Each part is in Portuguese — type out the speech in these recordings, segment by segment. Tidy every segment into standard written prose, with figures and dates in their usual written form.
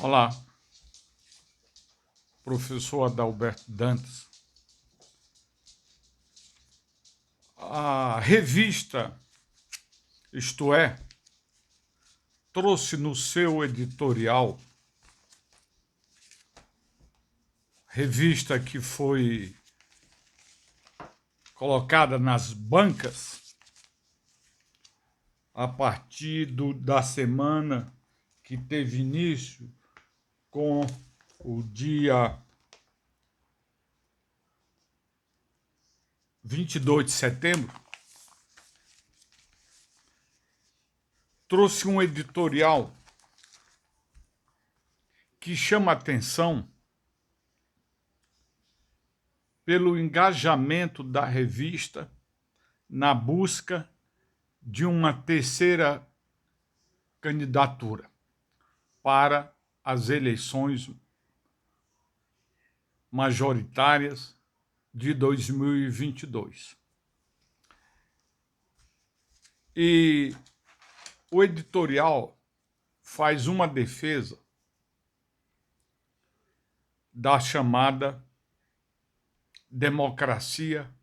Olá, professor Adalberto Dantas. A revista Isto É trouxe no seu editorial, revista que foi colocada nas bancas a partir da semana que teve início com o dia 22 de setembro, trouxe um editorial que chama atenção pelo engajamento da revista na busca de uma terceira candidatura para as eleições majoritárias de 2022. E o editorial faz uma defesa da chamada democracia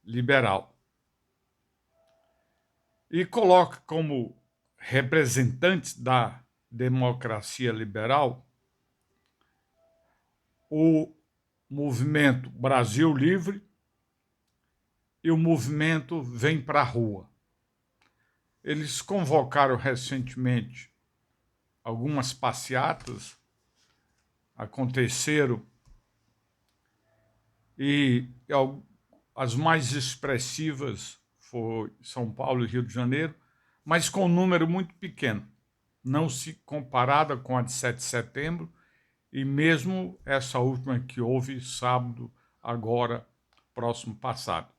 liberal e coloca como representantes da democracia liberal o movimento Brasil Livre e o movimento Vem Pra Rua. Eles convocaram recentemente algumas passeatas, aconteceram, e as mais expressivas foi São Paulo e Rio de Janeiro, mas com um número muito pequeno, não se comparada com a de 7 de setembro, e mesmo essa última que houve sábado, agora, próximo passado.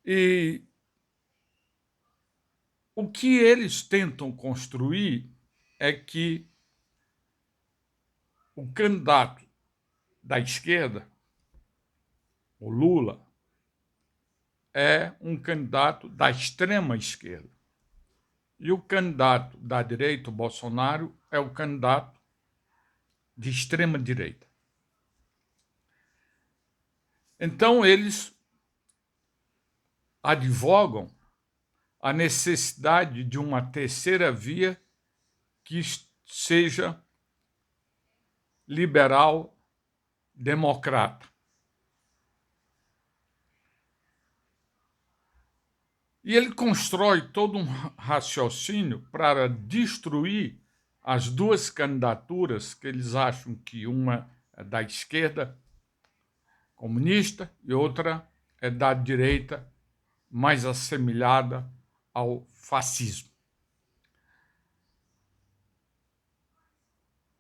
E o que eles tentam construir é que o candidato da esquerda, o Lula, é um candidato da extrema esquerda. E o candidato da direita, o Bolsonaro, é o candidato de extrema direita. Então, eles advogam a necessidade de uma terceira via que seja liberal, democrata. E ele constrói todo um raciocínio para destruir as duas candidaturas que eles acham que uma é da esquerda comunista e outra é da direita mais assemelhada ao fascismo.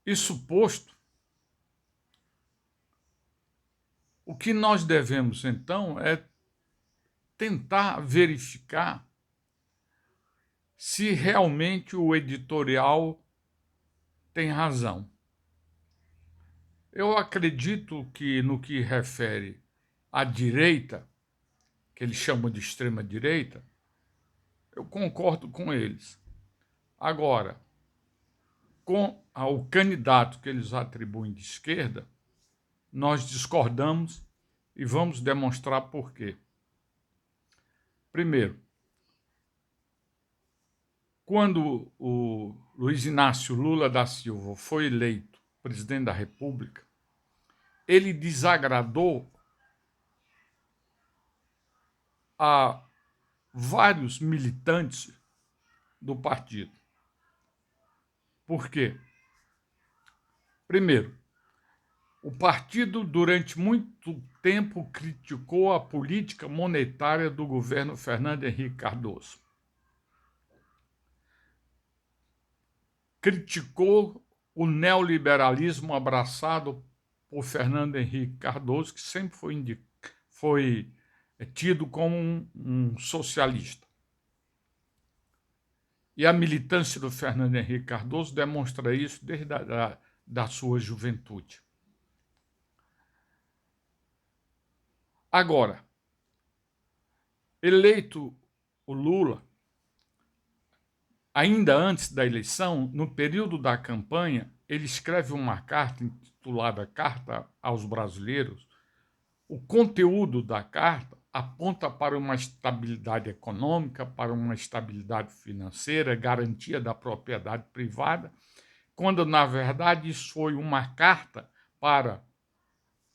Isso posto, o que nós devemos, então, é tentar verificar se realmente o editorial tem razão. Eu acredito que, no que refere à direita, que eles chamam de extrema-direita, eu concordo com eles. Agora, com o candidato que eles atribuem de esquerda, nós discordamos e vamos demonstrar por quê. Primeiro, quando o Luiz Inácio Lula da Silva foi eleito presidente da República, ele desagradou a vários militantes do partido. Por quê? Primeiro, o partido durante muito tempo criticou a política monetária do governo Fernando Henrique Cardoso. Criticou o neoliberalismo abraçado por Fernando Henrique Cardoso, que sempre foi tido como um socialista. E a militância do Fernando Henrique Cardoso demonstra isso desde da sua juventude. Agora, eleito o Lula, ainda antes da eleição, no período da campanha, ele escreve uma carta intitulada Carta aos Brasileiros. O conteúdo da carta aponta para uma estabilidade econômica, para uma estabilidade financeira, garantia da propriedade privada, quando, na verdade, isso foi uma carta para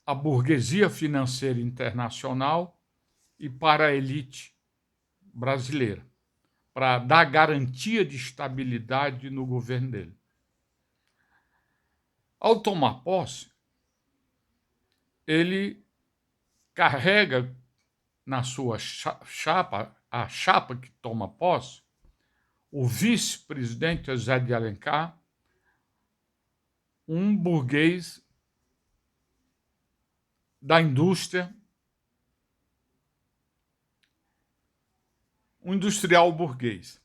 a burguesia financeira internacional e para a elite brasileira, para dar garantia de estabilidade no governo dele. Ao tomar posse, ele carrega na sua chapa, a chapa que toma posse, o vice-presidente José de Alencar, um burguês da indústria, um industrial burguês.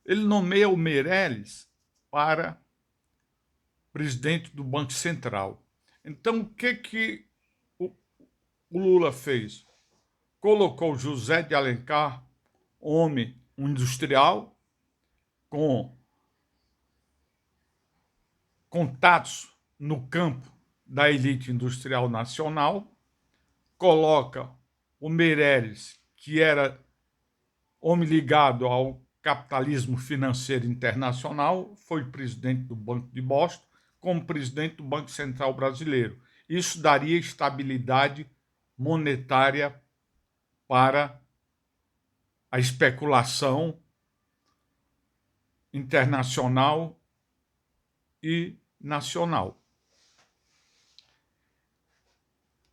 Ele nomeia o Meirelles para presidente do Banco Central. Então, o que o Lula fez? Colocou José de Alencar, um industrial, com contatos no campo da elite industrial nacional, coloca o Meirelles, que era homem ligado ao capitalismo financeiro internacional, foi presidente do Banco de Boston, como presidente do Banco Central Brasileiro. Isso daria estabilidade monetária para a especulação internacional e nacional.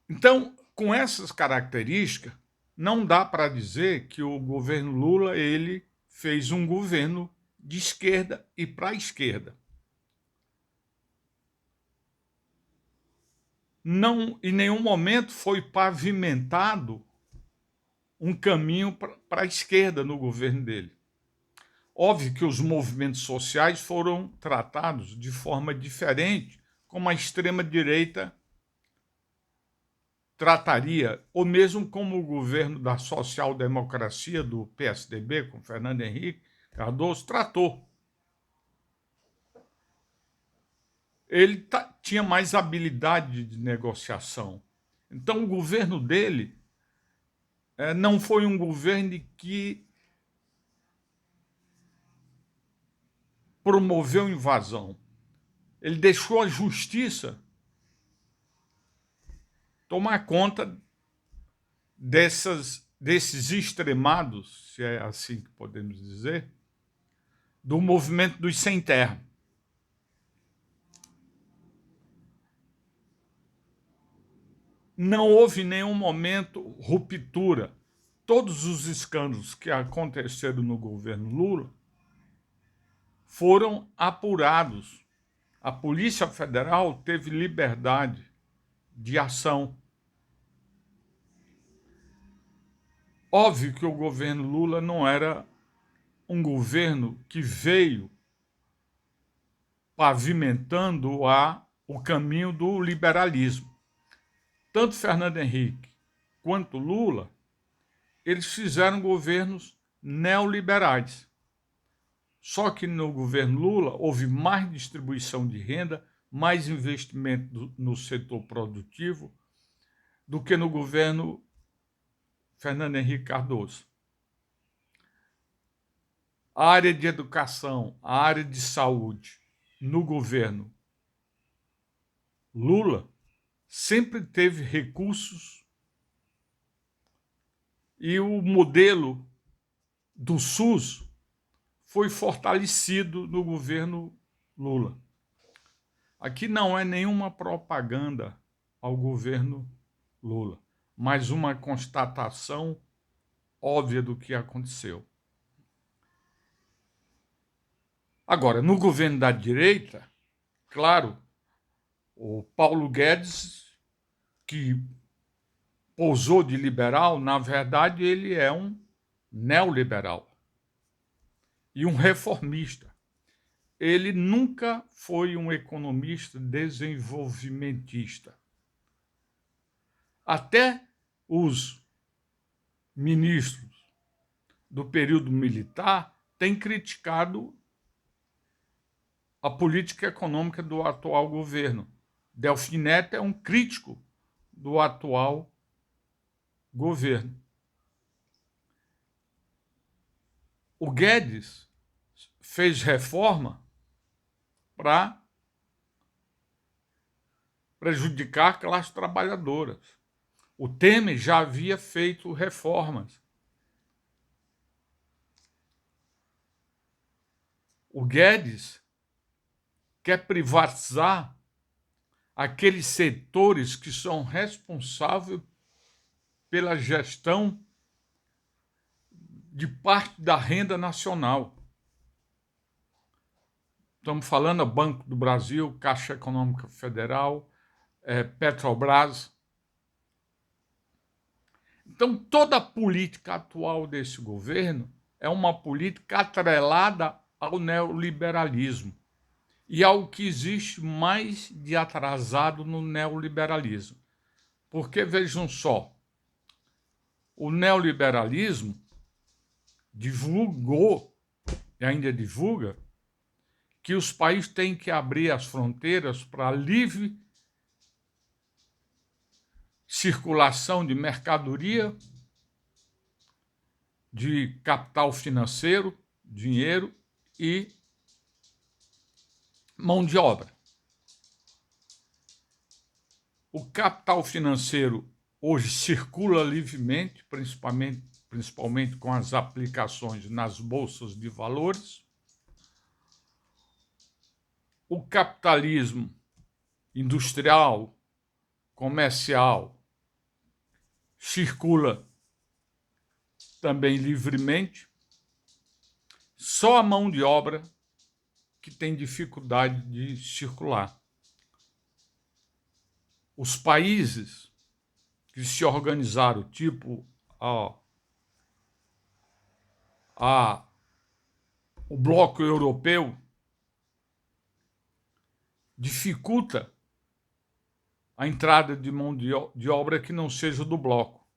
Então, com essas características, não dá para dizer que o governo Lula ele fez um governo de esquerda e para a esquerda. Não, em nenhum momento foi pavimentado um caminho para a esquerda no governo dele. Óbvio que os movimentos sociais foram tratados de forma diferente, como a extrema-direita trataria, ou mesmo como o governo da social-democracia do PSDB, com Fernando Henrique Cardoso, tratou. Ele tinha mais habilidade de negociação. Então, o governo dele não foi um governo que promoveu invasão. Ele deixou a justiça tomar conta desses extremados, se é assim que podemos dizer, do movimento dos sem terra. Não houve em nenhum momento ruptura. Todos os escândalos que aconteceram no governo Lula foram apurados. A Polícia Federal teve liberdade de ação. Óbvio que o governo Lula não era um governo que veio pavimentando o caminho do liberalismo. Tanto Fernando Henrique quanto Lula, eles fizeram governos neoliberais. Só que no governo Lula houve mais distribuição de renda, mais investimento no setor produtivo do que no governo Fernando Henrique Cardoso. A área de educação, a área de saúde no governo Lula sempre teve recursos e o modelo do SUS foi fortalecido no governo Lula. Aqui não é nenhuma propaganda ao governo Lula, mas uma constatação óbvia do que aconteceu. Agora, no governo da direita, claro, o Paulo Guedes, que pousou de liberal, na verdade ele é um neoliberal e um reformista. Ele nunca foi um economista desenvolvimentista. Até os ministros do período militar tem criticado a política econômica do atual governo. Delfim Neto é um crítico do atual governo. O Guedes fez reforma para prejudicar a classe trabalhadora. O Temer já havia feito reformas. O Guedes quer privatizar aqueles setores que são responsáveis pela gestão de parte da renda nacional. Estamos falando do Banco do Brasil, Caixa Econômica Federal, Petrobras. Então, toda a política atual desse governo é uma política atrelada ao neoliberalismo e ao que existe mais de atrasado no neoliberalismo. Porque, vejam só, o neoliberalismo divulgou, e ainda divulga, que os países têm que abrir as fronteiras para livre circulação de mercadoria, de capital financeiro, dinheiro e mão de obra. O capital financeiro hoje circula livremente, principalmente com as aplicações nas bolsas de valores. O capitalismo industrial, comercial, circula também livremente. Só a mão de obra que tem dificuldade de circular. Os países que se organizaram, tipo o bloco europeu, dificulta a entrada de mão de obra que não seja do bloco.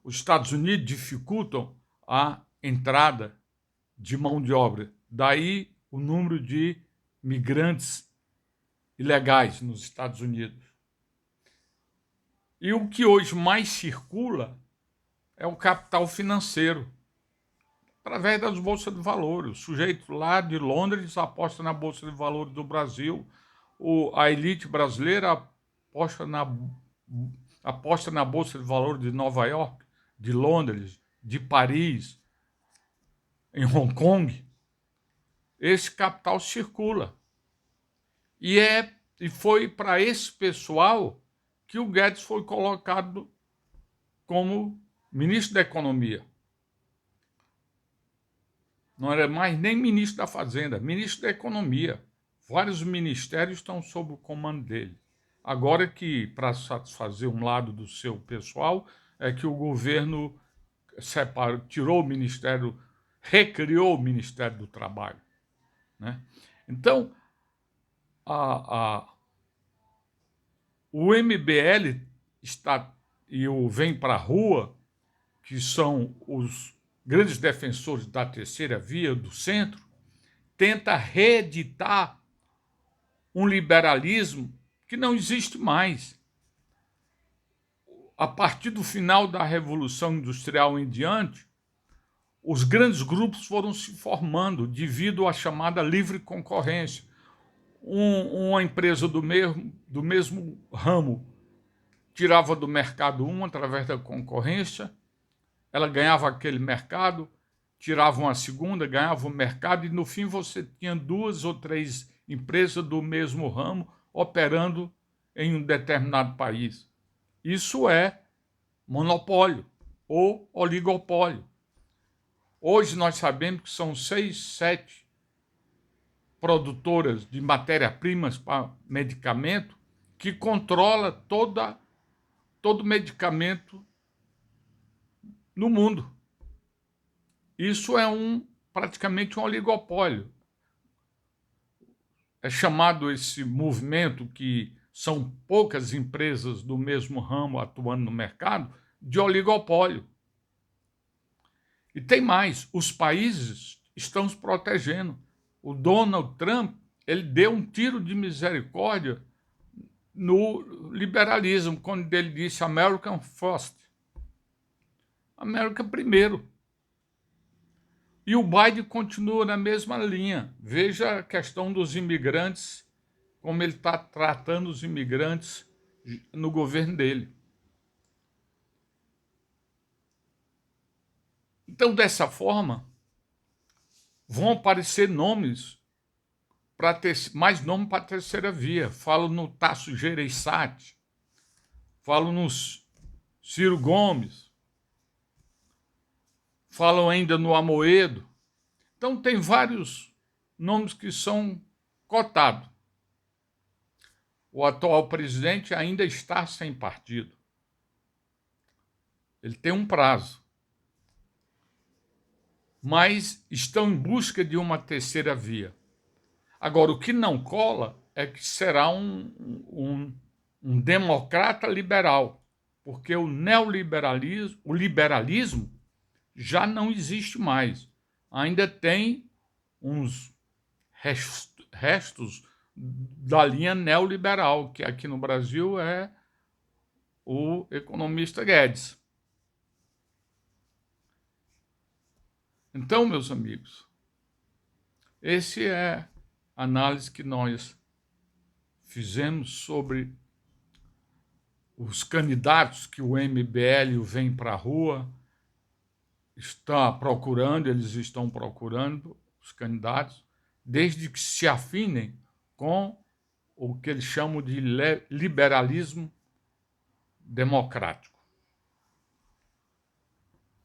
Os Estados Unidos dificultam a entrada de mão de obra. Daí o número de migrantes ilegais nos Estados Unidos. E o que hoje mais circula é o capital financeiro, através das bolsas de valores. O sujeito lá de Londres aposta na bolsa de valores do Brasil, a elite brasileira aposta na bolsa de valores de Nova York, de Londres, de Paris, em Hong Kong. Esse capital circula. E foi para esse pessoal que o Guedes foi colocado como ministro da Economia. Não era mais nem ministro da Fazenda, ministro da Economia. Vários ministérios estão sob o comando dele. Agora que, para satisfazer um lado do seu pessoal, é que o governo tirou o Ministério, recriou o Ministério do Trabalho. Né? Então, o MBL e o Vem para a Rua, que são os grandes defensores da terceira via, do centro, tenta reeditar um liberalismo que não existe mais. A partir do final da Revolução Industrial em diante, os grandes grupos foram se formando devido à chamada livre concorrência. Uma empresa do mesmo ramo tirava do mercado através da concorrência, ela ganhava aquele mercado, tirava uma segunda, ganhava o mercado, e no fim você tinha 2 ou 3 empresas do mesmo ramo operando em um determinado país. Isso é monopólio ou oligopólio. Hoje nós sabemos que são 6, 7 produtoras de matéria-primas para medicamento que controla todo medicamento no mundo. Isso é praticamente um oligopólio. É chamado esse movimento, que são poucas empresas do mesmo ramo atuando no mercado, de oligopólio. E tem mais, os países estão se protegendo. O Donald Trump, ele deu um tiro de misericórdia no liberalismo, quando ele disse American First. América primeiro. E o Biden continua na mesma linha. Veja a questão dos imigrantes, como ele está tratando os imigrantes no governo dele. Então, dessa forma, vão aparecer nomes para ter mais nome para a terceira via. Falo no Tasso Gereissati, falo no Ciro Gomes, falo ainda no Amoedo. Então, tem vários nomes que são cotados. O atual presidente ainda está sem partido. Ele tem um prazo. Mas estão em busca de uma terceira via. Agora, o que não cola é que será um democrata liberal, porque o neoliberalismo, o liberalismo já não existe mais. Ainda tem uns restos da linha neoliberal, que aqui no Brasil é o economista Guedes. Então, meus amigos, esse é a análise que nós fizemos sobre os candidatos que o MBL vem para a rua, eles estão procurando os candidatos, desde que se afinem com o que eles chamam de liberalismo democrático.